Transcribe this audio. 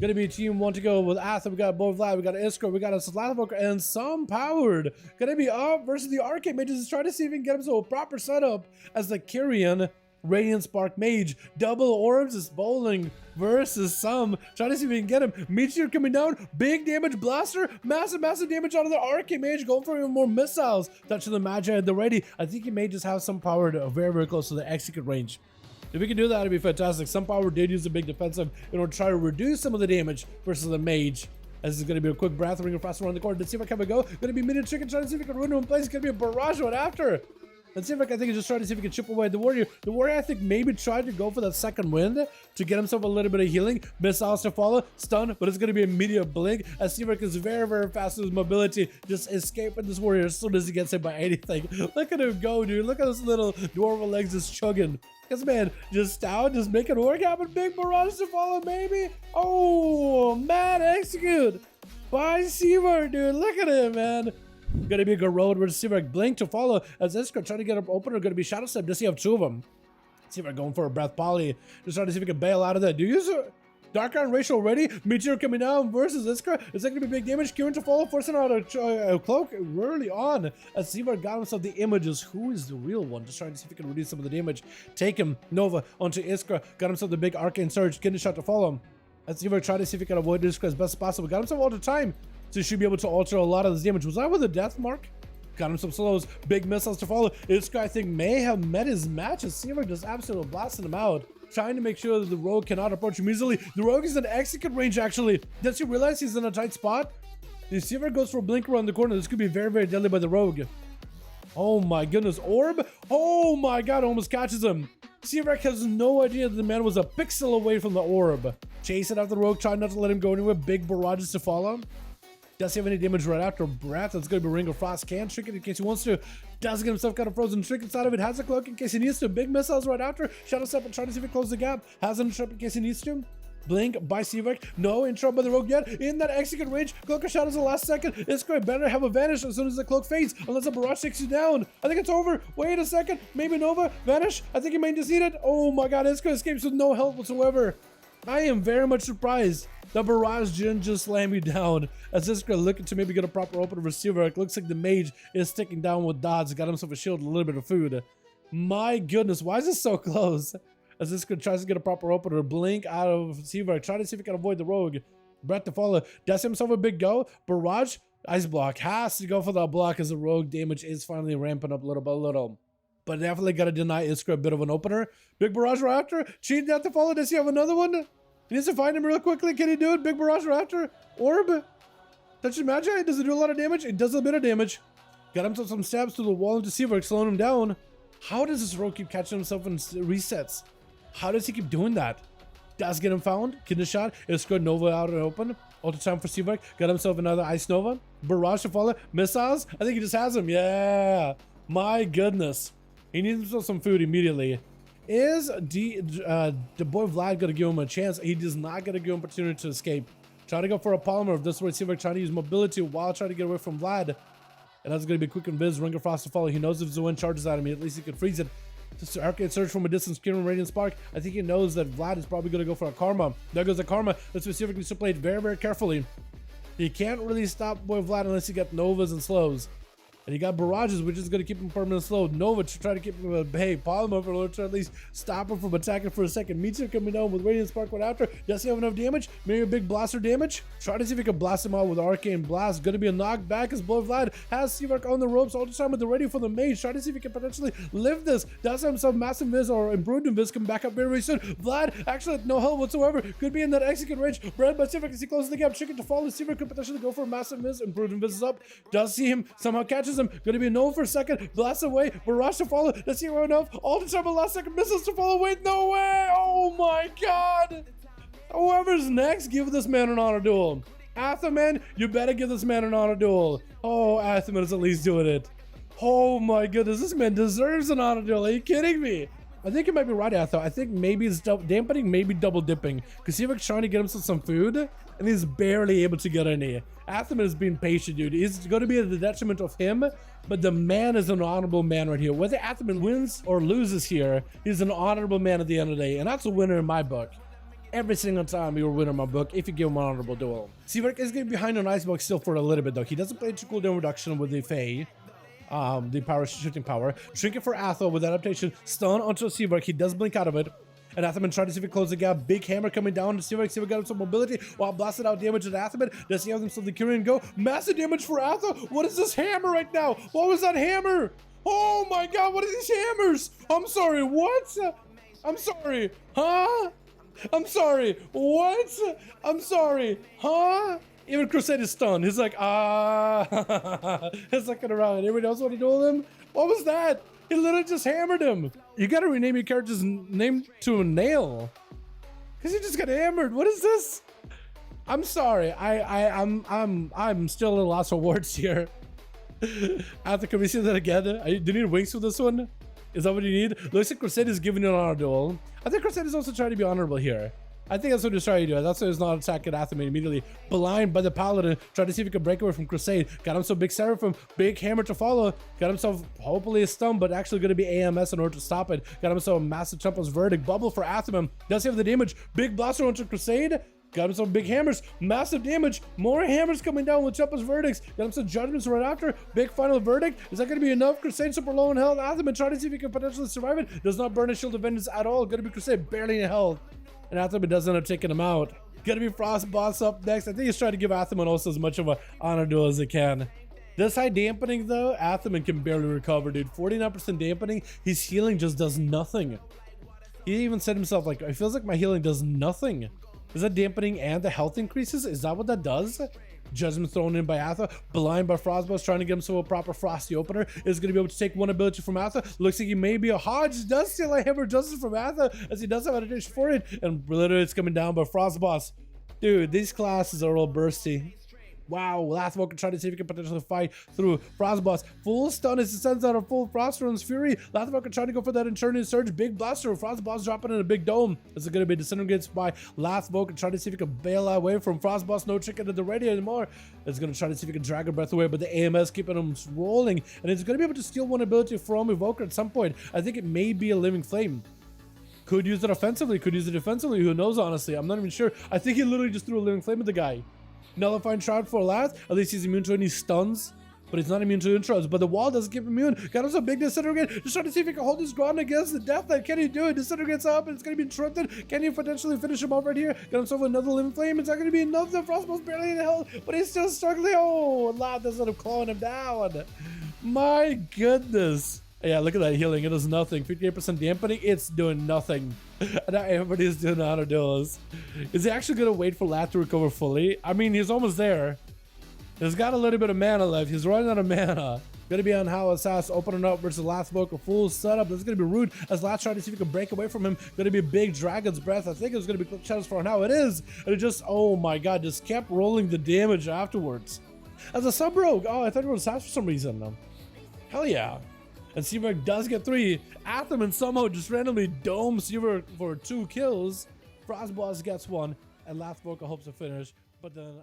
Gonna be team one to go with Atha. We got Boy Vlad, we got Iskra, we got a Slathovoker, and some powered. Gonna be up versus the Arcane Mages. Trying to see if he can get himself a proper setup as the Kyrian Radiant Spark Mage. Double orbs is bowling versus some. Trying to see if we can get him. Meteor coming down. Big damage blaster. Massive damage out of the Arcane Mage. Going for even more missiles. Touching the Magi at the ready. I think he may just have some power to very close to the execute range. If we can do that, it'd be fantastic. Some power did use a big defensive in order to try to reduce some of the damage versus the Mage. As this is going to be a quick breath, ringer fast around the corner. Let's see if I can go. Going to be mid chicken, trying to see if we can ruin him in place. It's going to be a barrage right after. Let's see if I think he's just trying to see if he can chip away the Warrior. The Warrior, I think, maybe tried to go for that second wind to get himself a little bit of healing. Missiles to follow, stun, but it's going to be immediate blink. As Seavik is very fast with his mobility, just escaping this Warrior as soon as he gets hit by anything. Look at him go, dude. Look at his little dwarven legs just chugging. This man just down, just making work happen. Big barrage to follow, maybe. Oh, mad execute by Seavik, dude. Look at him, man. Gonna be a good road with Seavik. Blink to follow as Iskra trying to get up opener. Gonna be Shadow Step. Does he have two of them? Seavik going for a breath poly. Just trying to see if he can bail out of that. Do you use a Dark Iron ratio already? Meteor coming down versus Iskra. Is that gonna be big damage? Kieran to follow, forcing out a cloak early on. As Seavik got himself the images. Who is the real one? Just trying to see if he can reduce some of the damage. Take him, Nova, onto Iskra. Got himself the big Arcane Surge. Getting a shot to follow him. As Seavik trying to see if he can avoid Iskra as best as possible. Got himself all the time. So he should be able to alter a lot of this damage. Was that with a death mark? Got him some slows. Big missiles to follow. This guy, I think, may have met his match. As Seavik just absolutely blasting him out. Trying to make sure that the rogue cannot approach him easily. The rogue is in execute range, actually. Does he realize he's in a tight spot? The Seavik goes for a blink around the corner. This could be very deadly by the rogue. Oh my goodness. Orb? Oh my god, almost catches him. Seavik has no idea that the man was a pixel away from the orb. Chasing after the rogue, trying not to let him go anywhere. Big barrages to follow. Does he have any damage right after breath? That's going to be Ring of Frost. Can trick it in case he wants to. Does get himself kind of frozen. Trick inside of it. Has a cloak in case he needs to. Big missiles right after. Shadow Step and trying to see if he closes the gap. Has an trap in case he needs to. Blink by Seavik. No intro by the rogue yet. In that execute range. Cloak of Shadows the last second. It's going to better have a vanish as soon as the cloak fades. Unless a barrage takes you down. I think it's over. Wait a second. Maybe Nova. Vanish. I think he may just need it. Oh my god. It's going to escape with no help whatsoever. I am very much surprised. The barrage didn't just slam you down. As Iskra looking to maybe get a proper opener receiver. It looks like the mage is sticking down with dodge. Got himself a shield and a little bit of food. My goodness, why is this so close? As Iskra tries to get a proper opener. Blink out of Seavik. Try to see if he can avoid the rogue. Breath to follow. Does himself a big go. Barrage. Ice block. Has to go for that block as the rogue damage is finally ramping up little by little. But definitely got to deny Iskra a bit of an opener. Big barrage right after. Cheat death to follow. Does he have another one? He needs to find him real quickly. Can he do it? Big barrage raptor. Orb. Touching Magi. Does it do a lot of damage? It does a bit of damage. Got himself some stabs through the wall into Seavik, slowing him down. How does this rogue keep catching himself in resets? How does he keep doing that? Does get him found. Kidney shot. It's good. Nova out and open. Ultra time for Seavik. Got himself another Ice Nova. Barrage to follow. Missiles. I think he just has him. Yeah. My goodness. He needs himself some food immediately. Is the boy Vlad gonna give him a chance? He does not gonna give him an opportunity to escape. Try to go for a polymer. If this is where Seavik trying to use mobility while trying to get away from Vlad. And that's gonna be quick and biz. Ring of Frost to follow. He knows if Zoan charges at him, at least he can freeze it. Just Arcade Surge from a distance. Kieran Radiant Spark. I think he knows that Vlad is probably gonna go for a Karma. There goes the Karma. Let's see if he needs to play it very carefully. He can't really stop boy Vlad unless he got Novas and slows. And he got barrages, which is going to keep him permanently slow. Nova to try to keep him at bay. Polymer for to at least stop him from attacking for a second. Meteor coming down with Radiant Spark right after. Does he have enough damage? Maybe a big blaster damage? Try to see if he can blast him out with Arcane Blast. Going to be a knockback as Boy Vlad has Seavik on the ropes all the time with the ready for the mage. Try to see if he can potentially live this. Does have some massive invis or improved invis come back up very soon. Vlad actually no help whatsoever. Could be in that execute range. Bred by Seavik as he closes the gap. Chicken to follow. Seavik could potentially go for a massive invis. Improved invis is up. Does see him. Somehow catches him. Going to be a no for a second. Blast away. Barrage to follow. Does he have enough? All the time at last second missiles to follow. Wait, no way. Oh my god. Whoever's next, give this man an honor duel. Athaman, you better give this man an honor duel. Oh, Athaman is at least doing it. Oh my goodness, this man deserves an honor duel. Are you kidding me? I think it might be right, Atho. I think maybe it's dampening, maybe double dipping. Because Seavik's trying to get himself some food, and he's barely able to get any. Athaman is being patient, dude. He's going to be at the detriment of him, but the man is an honorable man right here. Whether Athaman wins or loses here, he's an honorable man at the end of the day, and that's a winner in my book. every single time you will win in my book if you give him an honorable duel. Seawork is getting behind on Icebox still for a little bit though. He doesn't play into cooldown reduction with the Fae. The power shooting power. Trinket for Athel with adaptation. Stun onto Seawork. He does blink out of it. And Athaman trying to see if he closes the gap. Big hammer coming down to Seawork. Seawork got some mobility while blasted out damage at Athaman. Does he have himself the Kyrian go? Massive damage for Athel. What is this hammer right now? What was that hammer? Oh my god, what are these hammers? I'm sorry, what? I'm sorry, huh? I'm sorry, what? I'm sorry, huh? Even Crusade is stunned. He's like, he's looking around. Anybody else want to duel him? What was that? He literally just hammered him. You gotta rename your character's name to a nail. Cause he just got hammered. What is this? I'm sorry. I'm still a little lost for words here. After, can we see that again? Do you need wings for this one? Is that what you need? Looks like Crusade is giving you an honor duel. I think Crusade is also trying to be honorable here. I think that's what he's trying to do. That's why he's not attacking Athaman immediately. Blind by the Paladin. Trying to see if he can break away from Crusade. Got himself big Seraphim. Big hammer to follow. Got himself hopefully a stun, but actually going to be AMS in order to stop it. Got himself a massive Temple's Verdict. Bubble for Athaman. Does he have the damage? Big blaster onto Crusade. Got himself big hammers. Massive damage. More hammers coming down with Temple's Verdicts. Got himself Judgments right after. Big final verdict. Is that going to be enough? Crusade super low in health. Athaman trying to see if he can potentially survive it. Does not burn his shield of vengeance at all. Going to be Crusade barely in health. And Athaman does end up taking him out. Gonna be Frost Boss up next. I think he's trying to give Athaman also as much of a honor duel as he can. This high dampening though, Athaman can barely recover, dude. 49% dampening. His healing just does nothing. He even said himself, like, it feels like my healing does nothing. Is that dampening and the health increases? Is that what that does? Judgment thrown in by Atha. Blind by Frostboss, trying to get himself a proper Frosty opener. Is going to be able to take one ability from Atha. Looks like he may be a Hodge. Does steal a Hammer Justice from Atha, as he does have adaptation for it. And literally it's coming down by Frostboss. Dude, these classes are all bursty. Wow, Lathwalker trying to see if he can potentially fight through Frostboss. Full stun as he sends out a full Frost Rune's Fury. Lathwalker trying to go for that Eternian Surge. Big blaster. Frostboss dropping in a big dome. This is going to be disintegrated by Lathwalker trying to see if he can bail away from Frostboss. No chicken at the ready anymore. It's going to try to see if he can Dragon Breath away, but the AMS keeping him rolling. And it's going to be able to steal one ability from Evoker at some point. I think it may be a Living Flame. Could use it offensively, could use it defensively. Who knows, honestly? I'm not even sure. I think he literally just threw a Living Flame at the guy. Nullifying Shroud for Lath. At least he's immune to any stuns, but he's not immune to intros. But the wall doesn't keep him immune. Got him some big Disintegrate. Just trying to see if he can hold his ground against the Death Knight. Can he do it? Disintegrates up and it's going to be interrupted. Can he potentially finish him off right here? Got himself another Living Flame. It's not going to be enough. The Frostboss barely in health, but he's still struggling. Oh, Lath doesn't end up clawing him down. My goodness. Yeah, look at that healing. It does nothing. 58% dampening. It's doing nothing. Now everybody's doing honor duels. Is he actually going to wait for Lath to recover fully? I mean, he's almost there. He's got a little bit of mana left. He's running out of mana. Gonna be on Howl Assassin opening up versus Lathwalker. Full setup. This is gonna be rude as Lath trying to see if he can break away from him. Gonna be a big Dragon's Breath. I think it was gonna be Clip Shadows for now. It is. And it just, oh my god, just kept rolling the damage afterwards. As a sub rogue. Oh, I thought it was Assassin for some reason. Hell yeah. And Seawork does get 3. Athaman somehow just randomly domes Seawork for 2 kills. Frostboss gets 1. And Lathwalker hopes to finish. But then...